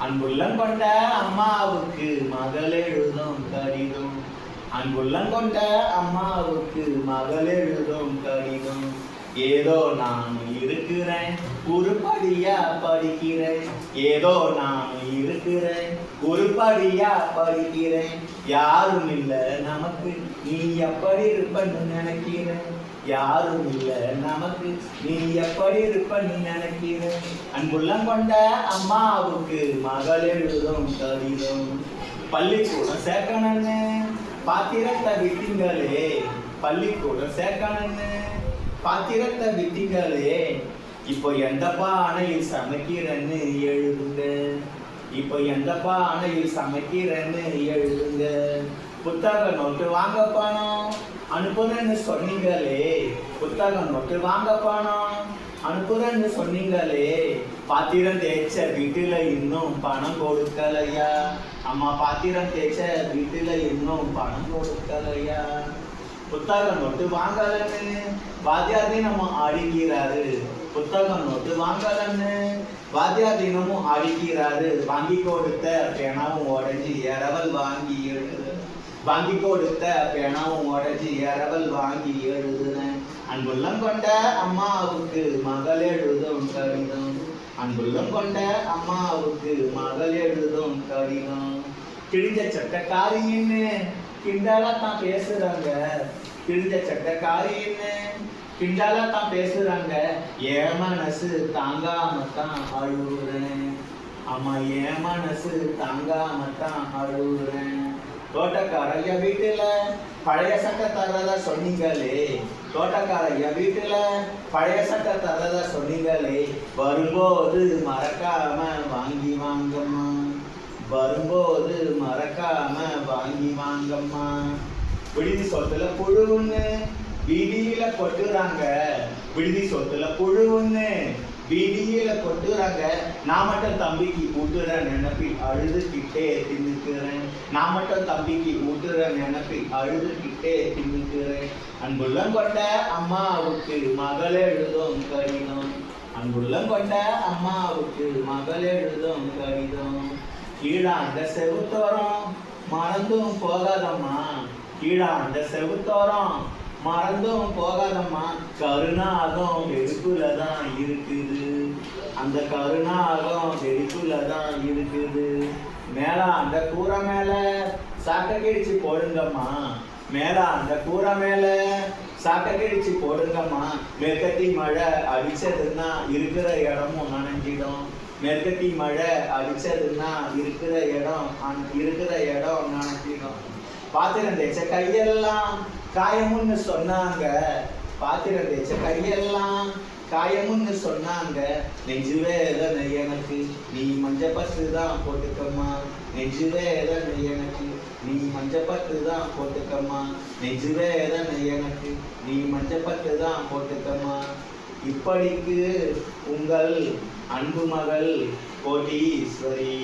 அன்புள்ளம் கொண்ட அம்மாவுக்கு மகள் எழுதும் கடிதம். அன்புள்ளம் கொண்ட அம்மாவுக்கு மகள் எழுதும் கடிதம். ஏதோ நான் இருக்கிறேன் உருப்படியா படிக்கிறேன். ஏதோ நான் இருக்கிறேன் உருப்படியா படிக்கிறேன். யாரும் இல்லை நமக்கு நீ எப்படி இருப்பன்னு நினைக்கிறேன். யாரும் இல்லை நமக்கு நீ எப்படி இருப்பன்னு நினைக்கிறேன். அன்புள்ளம் கொண்ட அம்மாவுக்கு மகள் எழுதும் கடிதம். பள்ளிக்கூடம் சேர்க்கணுன்னு பாத்திரத்தை விட்டீங்களே. பள்ளிக்கூடம் சேர்க்கணுன்னு பாத்திரத்தை விட்டீங்களே. இப்போ எந்த பானையில் சமைக்கிறேன்னு எழுதுங்க. இப்போ எந்த பானையில் சமைக்கிறேன்னு எழுதுங்க. புத்தக நோட்டு வாங்க பணம் அனுப்புறேன்னு சொன்னீங்களே. புத்தக நோட்டு வாங்க பணம் அனுப்புறேன்னு சொன்னீங்களே. பாத்திரம் தேய்ச்ச வீட்டுல இன்னும் பணம் கொடுக்கலையா. அம்மா பாத்திரம் தேய்ச்ச வீட்டுல இன்னும் பணம் கொடுக்கலையா. புத்தக நோட்டு வாங்கலன்னு வாத்தியார் தினமும் அடிக்கிறாரு. புத்தக நோட்டு வாங்கலன்னு வாத்தியார் தினமும் அடிக்கிறாரு. வாங்கி கொடுத்த பேனாவும் உடஞ்சி இரவல் வாங்கி எழுது. வாங்கி கொடுத்த பேனாவும் உடஞ்சி இரவல் வாங்கி எழுதுனேன். அன்புள்ளம் கொண்ட அம்மாவுக்கு மகள் எழுதும் கடிதம். அன்புள்ளம் கொண்ட அம்மாவுக்கு மகள் எழுதும் கடிதம். கிழிஞ்ச சட்டக்காரின்னு கிண்டாலா தான் பேசுறாங்க. கிழிஞ்ச சட்டக்காரின்னு கிண்டாலா தான் பேசுறாங்க. என் மனசு தாங்காம தான் அழுகுறேன். அம்மா என் மனசு தாங்காம தான் அழுகுறேன். தோட்டக்காரைய வீட்டுல பழைய சட்டை தர்றதா சொன்னீங்களே. தோட்டக்காரைய வீட்டுல பழைய சட்டை தர்றதா சொன்னீங்களே. வரும்போது மறக்காம வாங்கி வாங்கம்மா. வரும்போது மறக்காம வாங்கி வாங்கம்மா. விடுதி சொத்துல புழு ஒண்ணு வீதியில கொட்டுறாங்க. விடுதி சொத்துல புழு ஒண்ணு வீதியில கொட்டுறாங்க. நான் மட்டும் தம்பிக்கு ஊட்டுற நினைப்பில் அழுதுகிட்டே தின்னுக்கிறேன். நான் மட்டும் தம்பிக்கு ஊட்டுற நினைப்பில் அழுதுகிட்டே தின்னுக்கிறேன். அன்புள்ளம் கொண்ட அம்மாவுக்கு மகள் எழுதும் கடிதம். அன்புள்ளம் கொண்ட அம்மாவுக்கு மகள் எழுதும் கடிதம். கீழாண்ட செவுத்தோரம் மறந்தும் போகாதம்மா. கீழாண்ட செவுத்தோரம் மறந்தும் போகாதம்மா. கருணாகம் வெறுப்புலதான் இருக்குது. அந்த கருணாகம் வெறுப்புலதான் இருக்குது. மேல அந்த கூரை மேல சாக்க கிழிச்சு போடுங்கம்மா. மேல அந்த கூரை மேல சாக்க கிழிச்சு போடுங்கம்மா. மேற்கத்தி மழை அடிச்சதுன்னா இருக்கிற இடமும் நனைஞ்சிடும். மேற்கத்தி மழை அடிச்சதுன்னா இருக்கிற இடம் நனைஞ்சிடும். பாத்திரம் தேய்ச்ச கையெல்லாம் காயமுன்னு சொன்னாங்க. பாத்திரம் தேய்ச்ச கையெல்லாம் காயமுன்னு சொன்னாங்க. நெஞ்சு வேதனை எனக்கு நீ மஞ்சப்பத்து தான் போட்டுக்கம்மா. நெஞ்சு வேதனை எனக்கு நீ மஞ்சப்பத்து தான் போட்டுக்கம்மா. நெஞ்சு வேதனை எனக்கு நீ மஞ்சப்பத்து தான் போட்டுக்கம்மா. இப்படிக்கு உங்கள் அன்பு மகள் கோடீஸ்வரி.